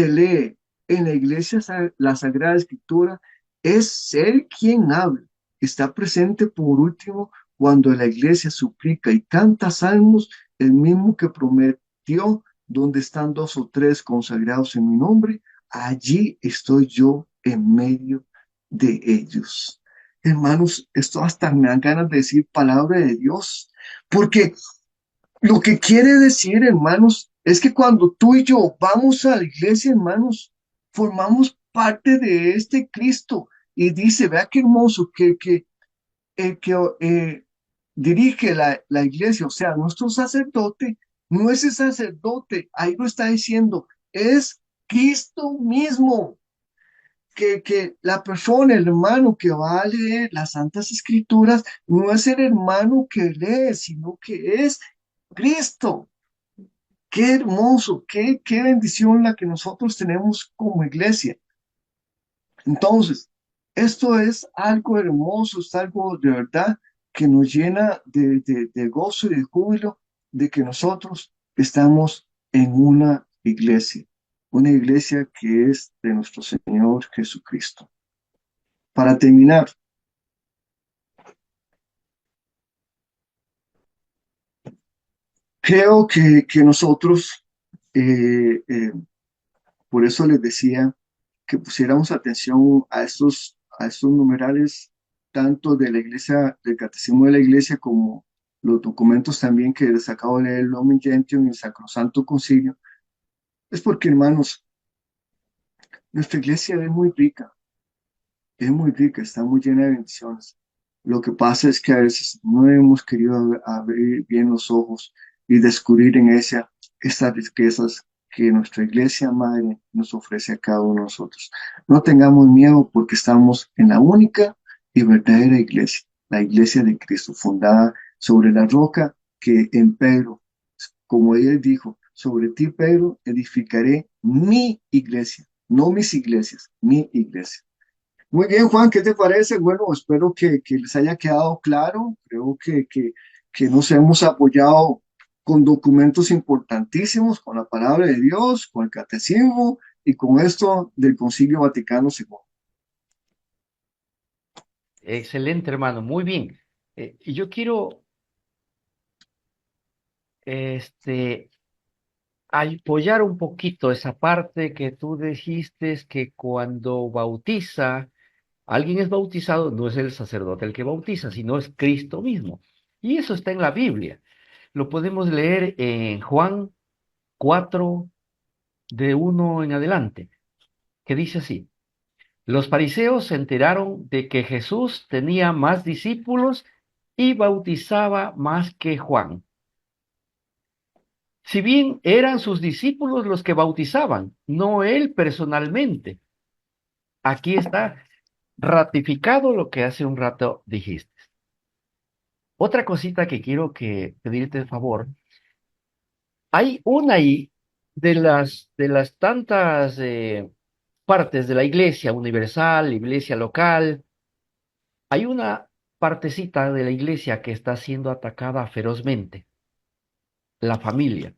Speaker 5: lee en la iglesia la Sagrada Escritura, es Él quien habla. Está presente por último cuando la iglesia suplica y canta salmos, el mismo que prometió, donde están dos o tres consagrados en mi nombre, allí estoy yo en medio de ellos. Hermanos, esto hasta me dan ganas de decir palabra de Dios, porque lo que quiere decir, hermanos, es que cuando tú y yo vamos a la iglesia, hermanos, formamos parte de este Cristo. Y dice, vea qué hermoso, que dirige la iglesia, o sea, nuestro sacerdote, no es el sacerdote, ahí lo está diciendo, es Cristo mismo. Que la persona, el hermano que va a leer las Santas Escrituras, no es el hermano que lee, sino que es Cristo. Qué hermoso, qué bendición la que nosotros tenemos como iglesia. Entonces, esto es algo hermoso, es algo de verdad que nos llena de gozo y de júbilo de que nosotros estamos en una iglesia que es de nuestro Señor Jesucristo. Para terminar, creo que nosotros, eh, eh, por eso les decía, que pusiéramos atención a estos numerales, tanto de la iglesia, del catecismo de la iglesia, como los documentos también que les acabo de leer, el Lumen Gentium y el Sacrosanto Concilio. Es porque, hermanos, nuestra iglesia es muy rica, está muy llena de bendiciones. Lo que pasa es que a veces no hemos querido abrir bien los ojos y descubrir en ella estas riquezas que nuestra iglesia madre nos ofrece a cada uno de nosotros. No tengamos miedo porque estamos en la única y verdadera iglesia, la iglesia de Cristo, fundada sobre la roca que en Pedro, como él dijo, sobre ti, Pedro, edificaré mi iglesia, no mis iglesias, mi iglesia. Muy bien, Juan, ¿qué te parece? Bueno, espero que les haya quedado claro. Creo que nos hemos apoyado con documentos importantísimos, con la palabra de Dios, con el catecismo y con esto del Concilio Vaticano II.
Speaker 4: Excelente, hermano, muy bien. Y yo quiero este, apoyar un poquito esa parte que tú dijiste, que cuando bautiza, alguien es bautizado, no es el sacerdote el que bautiza, sino es Cristo mismo. Y eso está en la Biblia. Lo podemos leer en Juan 4, de 1 en adelante, que dice así: Los fariseos se enteraron de que Jesús tenía más discípulos y bautizaba más que Juan. Si bien eran sus discípulos los que bautizaban, no él personalmente. Aquí está ratificado lo que hace un rato dijiste. Otra cosita que quiero pedirte el favor, hay una y de las tantas partes de la iglesia universal, iglesia local, hay una partecita de la iglesia que está siendo atacada ferozmente, la familia.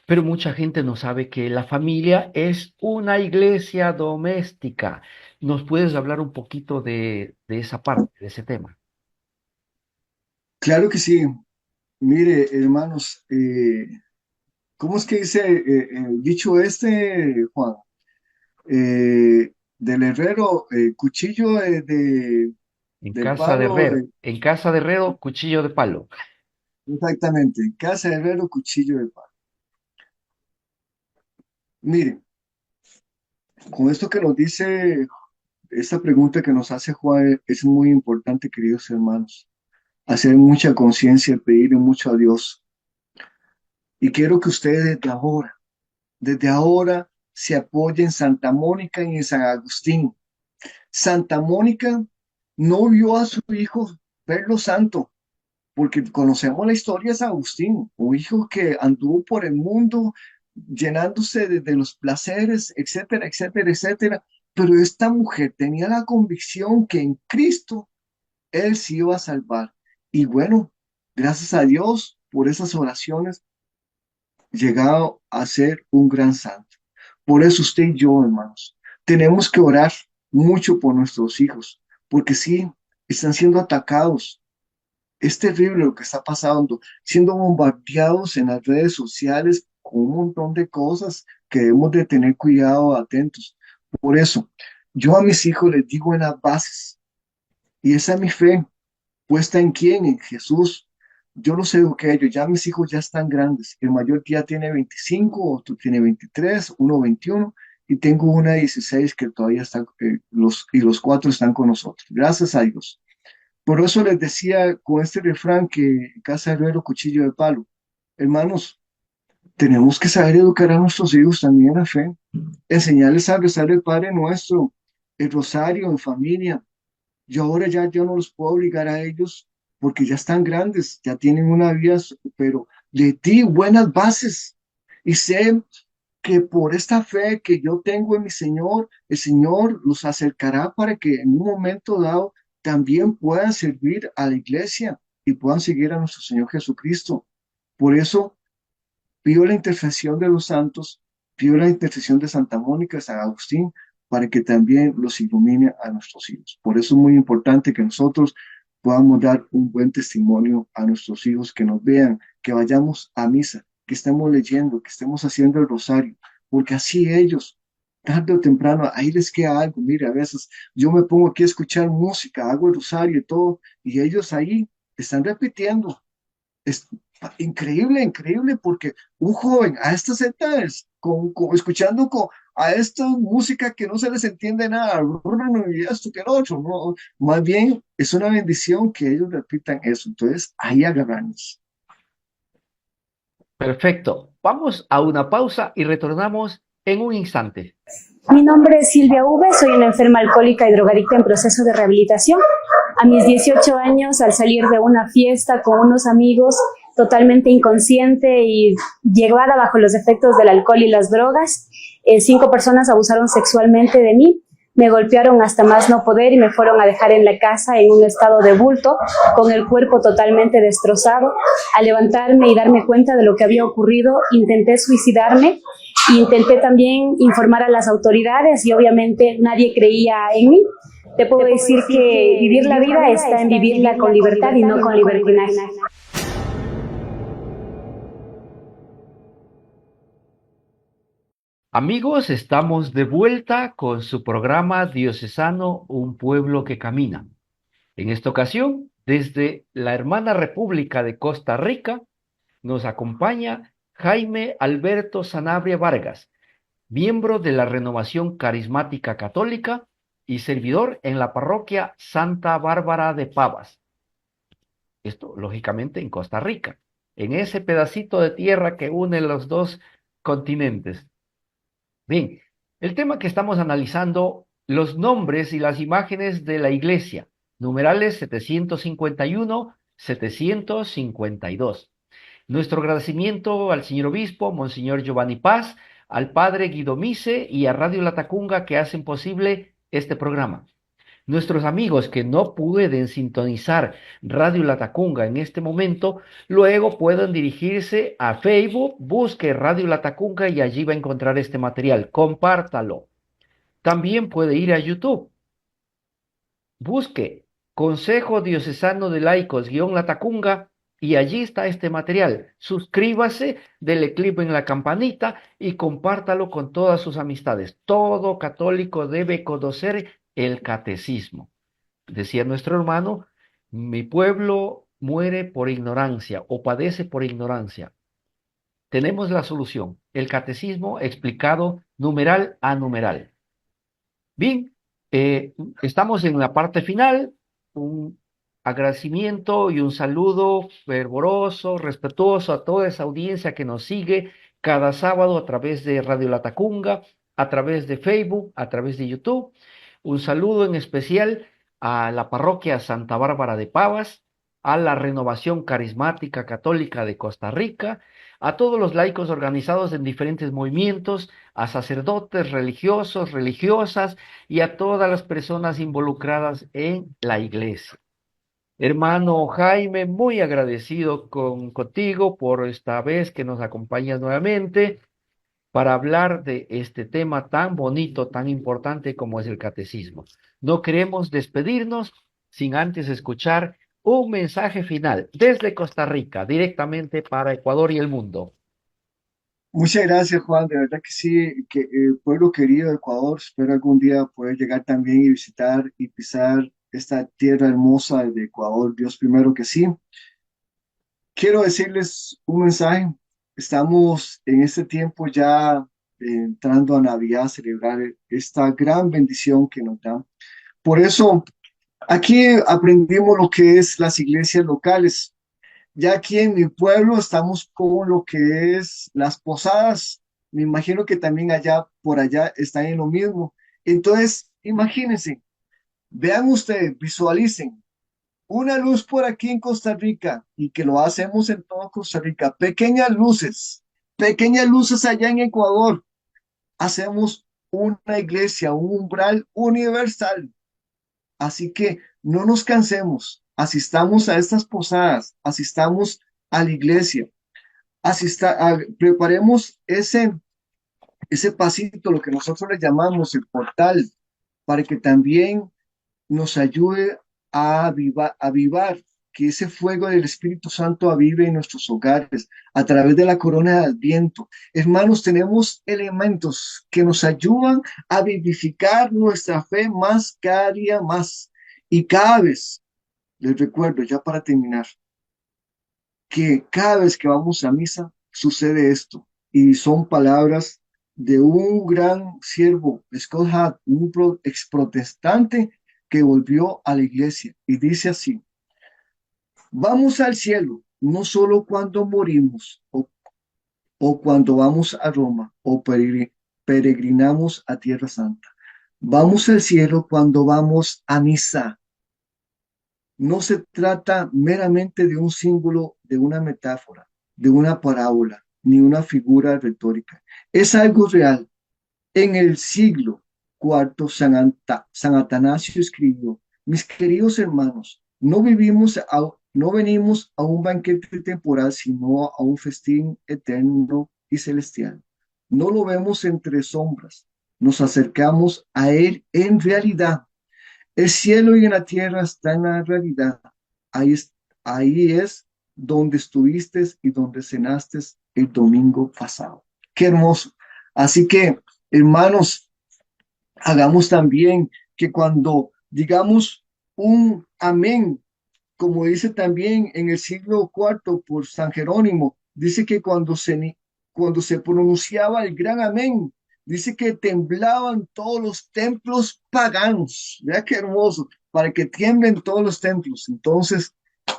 Speaker 4: Pero mucha gente no sabe que la familia es una iglesia doméstica. ¿Nos puedes hablar un poquito de esa parte, de ese tema?
Speaker 5: Claro que sí. Mire, hermanos, ¿cómo es que dice el dicho este, Juan? Del herrero, cuchillo del palo,
Speaker 4: En casa de herrero, cuchillo de palo.
Speaker 5: exactamente, casa de herrero, cuchillo del palo. Miren, con esto que nos dice esta pregunta que nos hace Juan es muy importante, queridos hermanos. Hacer mucha conciencia, pedir mucho a Dios. Y quiero que ustedes desde ahora se apoyen en Santa Mónica y en San Agustín. Santa Mónica no vio a su hijo verlo santo, porque conocemos la historia de San Agustín, un hijo que anduvo por el mundo llenándose de los placeres, etcétera, etcétera, etcétera. Pero esta mujer tenía la convicción que en Cristo él se iba a salvar. Y bueno, gracias a Dios por esas oraciones, llegado a ser un gran santo. Por eso usted y yo, hermanos, tenemos que orar mucho por nuestros hijos, porque sí, están siendo atacados. Es terrible lo que está pasando, siendo bombardeados en las redes sociales con un montón de cosas que debemos de tener cuidado, atentos. Por eso, yo a mis hijos les digo en las bases, y esa es mi fe, puesta en quién, en Jesús. Yo los eduqué a ellos, ya mis hijos ya están grandes. El mayor ya tiene 25, otro tiene 23, uno 21, y tengo una 16 que todavía están, los cuatro están con nosotros. Gracias a Dios. Por eso les decía con este refrán que casa herrero, cuchillo de palo. Hermanos, tenemos que saber educar a nuestros hijos también en la fe, enseñarles a rezar el Padre Nuestro, el rosario en familia. Yo ahora ya yo no los puedo obligar a ellos porque ya están grandes, ya tienen una vida, pero les di buenas bases y sé que por esta fe que yo tengo en mi Señor, el Señor los acercará para que en un momento dado también puedan servir a la iglesia y puedan seguir a nuestro Señor Jesucristo. Por eso pido la intercesión de los santos, pido la intercesión de Santa Mónica, de San Agustín, para que también los ilumine a nuestros hijos. Por eso es muy importante que nosotros podamos dar un buen testimonio a nuestros hijos, que nos vean, que vayamos a misa, que estemos leyendo, que estemos haciendo el rosario, porque así ellos, tarde o temprano, ahí les queda algo. Mire, a veces yo me pongo aquí a escuchar música, hago el rosario y todo, y ellos ahí están repitiendo. Es increíble, increíble, porque un joven a estas edades, escuchando a esta música que no se les entiende nada, y esto que lo otro, no, más bien es una bendición que ellos repitan eso. Entonces, ahí agarramos.
Speaker 4: Perfecto. Vamos a una pausa y retornamos en un instante.
Speaker 7: Mi nombre es Silvia V, soy una enferma alcohólica y drogadicta en proceso de rehabilitación. A mis 18 años, al salir de una fiesta con unos amigos, totalmente inconsciente y llevada bajo los efectos del alcohol y las drogas, 5 personas abusaron sexualmente de mí, me golpearon hasta más no poder y me fueron a dejar en la casa en un estado de bulto, con el cuerpo totalmente destrozado. Al levantarme y darme cuenta de lo que había ocurrido, intenté suicidarme. Intenté también informar a las autoridades y obviamente nadie creía en mí. Te puedo decir que vivir la vida está en vivirla con libertad y no con libertinaje.
Speaker 4: Amigos, estamos de vuelta con su programa diocesano Un Pueblo que Camina. En esta ocasión, desde la hermana República de Costa Rica, nos acompaña Jaime Alberto Sanabria Vargas, miembro de la Renovación Carismática Católica y servidor en la parroquia Santa Bárbara de Pavas. Esto, lógicamente, en Costa Rica, en ese pedacito de tierra que une los dos continentes. Bien, el tema que estamos analizando, los nombres y las imágenes de la iglesia, numerales 751, 752. Nuestro agradecimiento al señor obispo, Monseñor Giovanni Paz, al padre Guido Mise y a Radio Latacunga que hacen posible este programa. Nuestros amigos que no pueden sintonizar Radio Latacunga en este momento, luego pueden dirigirse a Facebook, busque Radio Latacunga y allí va a encontrar este material. Compártalo. También puede ir a YouTube. Busque Consejo Diocesano de Laicos Latacunga y allí está este material. Suscríbase, dele clic en la campanita y compártalo con todas sus amistades. Todo católico debe conocer el catecismo. Decía nuestro hermano, mi pueblo muere por ignorancia o padece por ignorancia. Tenemos la solución, el catecismo explicado numeral a numeral. Bien, Eh, Estamos en la parte final. Un agradecimiento y un saludo fervoroso, respetuoso a toda esa audiencia que nos sigue cada sábado a través de Radio Latacunga, a través de Facebook, a través de YouTube. Un saludo en especial a la parroquia Santa Bárbara de Pavas, a la Renovación Carismática Católica de Costa Rica, a todos los laicos organizados en diferentes movimientos, a sacerdotes religiosos, religiosas, y a todas las personas involucradas en la iglesia. Hermano Jaime, muy agradecido contigo por esta vez que nos acompañas nuevamente para hablar de este tema tan bonito, tan importante como es el catecismo. No queremos despedirnos sin antes escuchar un mensaje final desde Costa Rica, directamente para Ecuador y el mundo.
Speaker 5: Muchas gracias, Juan. De verdad que sí, que pueblo querido de Ecuador, espero algún día poder llegar también y visitar y pisar esta tierra hermosa de Ecuador. Dios primero que sí. Quiero decirles un mensaje. Estamos en este tiempo ya entrando a Navidad, a celebrar esta gran bendición que nos da. Por eso, aquí aprendimos lo que es las iglesias locales. Ya aquí en mi pueblo estamos con lo que es las posadas. Me imagino que también allá, por allá, están en lo mismo. Entonces, imagínense, vean ustedes, visualicen una luz por aquí en Costa Rica y que lo hacemos en toda Costa Rica. Pequeñas luces allá en Ecuador. Hacemos una iglesia, un umbral universal. Así que no nos cansemos, asistamos a estas posadas, asistamos a la iglesia, preparemos ese pasito, lo que nosotros le llamamos el portal, para que también nos ayude a avivar, que ese fuego del Espíritu Santo avive en nuestros hogares a través de la corona de Adviento. Hermanos, tenemos elementos que nos ayudan a vivificar nuestra fe más cada día más. Y cada vez, les recuerdo ya para terminar, que cada vez que vamos a misa sucede esto. Y son palabras de un gran siervo, Scott Hahn, un ex protestante que volvió a la iglesia. Y dice así: vamos al cielo, no solo cuando morimos o cuando vamos a Roma o peregrinamos a Tierra Santa. Vamos al cielo cuando vamos a misa. No se trata meramente de un símbolo, de una metáfora, de una parábola, ni una figura retórica. Es algo real. En el siglo IV, San Atanasio escribió: mis queridos hermanos, no venimos a un banquete temporal, sino a un festín eterno y celestial. No lo vemos entre sombras, nos acercamos a él en realidad. El cielo y la tierra están en la realidad. Ahí es donde estuviste y donde cenaste el domingo pasado. Qué hermoso. Así que, hermanos, hagamos también que cuando digamos un amén, como dice también en el siglo IV por San Jerónimo, dice que cuando se pronunciaba el gran amén, dice que temblaban todos los templos paganos. Vea qué hermoso, para que tiemblen todos los templos. Entonces,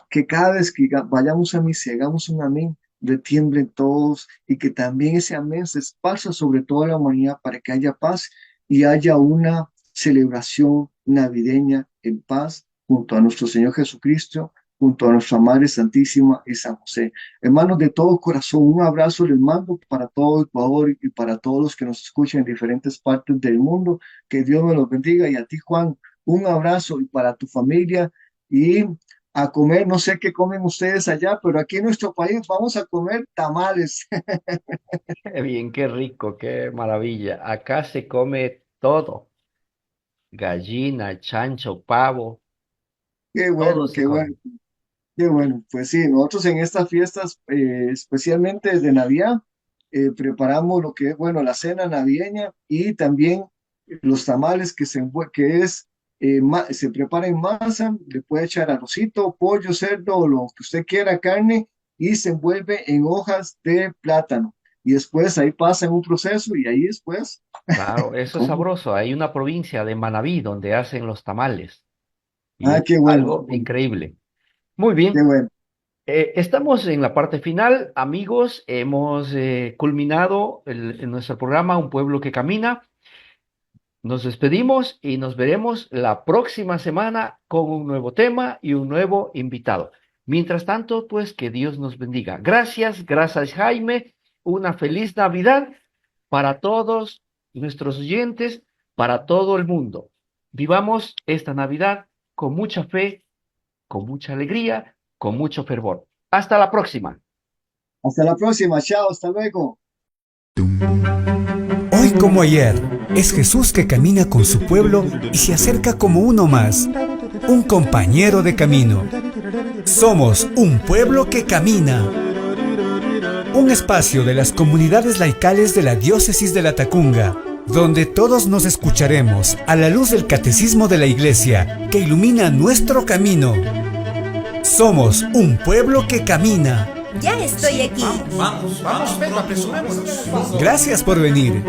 Speaker 5: que cada vez que vayamos a misa y hagamos un amén, retiemblen todos y que también ese amén se esparza sobre toda la humanidad para que haya paz y haya una celebración navideña en paz junto a nuestro Señor Jesucristo, junto a nuestra Madre Santísima y San José. Hermanos, de todo corazón, un abrazo les mando para todo Ecuador y para todos los que nos escuchan en diferentes partes del mundo. Que Dios me los bendiga. Y a ti, Juan, un abrazo y para tu familia. Y a comer, no sé qué comen ustedes allá, pero aquí en nuestro país vamos a comer tamales.
Speaker 4: Qué bien, qué rico, qué maravilla. Acá se come todo, gallina, chancho, pavo,
Speaker 5: Qué
Speaker 4: todo
Speaker 5: bueno,
Speaker 4: se
Speaker 5: qué
Speaker 4: come.
Speaker 5: bueno. Qué bueno, pues sí, nosotros en estas fiestas, especialmente desde Navidad, preparamos lo que es, bueno, la cena navideña y también los tamales se prepara en masa, le puede echar arrocito, pollo, cerdo o lo que usted quiera, carne, y se envuelve en hojas de plátano. y después ahí pasan un proceso y ahí después,
Speaker 4: Claro, eso es
Speaker 5: ¿cómo?
Speaker 4: sabroso. Hay una provincia de Manabí donde hacen los tamales y
Speaker 5: Ah,
Speaker 4: es
Speaker 5: qué bueno,
Speaker 4: algo increíble. Muy
Speaker 5: qué
Speaker 4: bien,
Speaker 5: bueno.
Speaker 4: estamos en la parte final, amigos. Hemos culminado en nuestro programa Un Pueblo que Camina. Nos despedimos y nos veremos la próxima semana con un nuevo tema y un nuevo invitado. Mientras tanto, pues que Dios nos bendiga. Gracias, gracias Jaime. Una feliz Navidad para todos nuestros oyentes, para todo el mundo. Vivamos esta Navidad con mucha fe, con mucha alegría, con mucho fervor. Hasta la próxima.
Speaker 5: Hasta la próxima, chao, hasta luego.
Speaker 1: Hoy como ayer, es Jesús que camina con su pueblo y se acerca como uno más, un compañero de camino. Somos un pueblo que camina. Un espacio de las comunidades laicales de la Diócesis de Latacunga, donde todos nos escucharemos a la luz del catecismo de la Iglesia que ilumina nuestro camino. Somos un pueblo que camina.
Speaker 8: Ya estoy aquí.
Speaker 3: Vamos, vamos, venga, apresurémonos.
Speaker 1: Gracias por venir.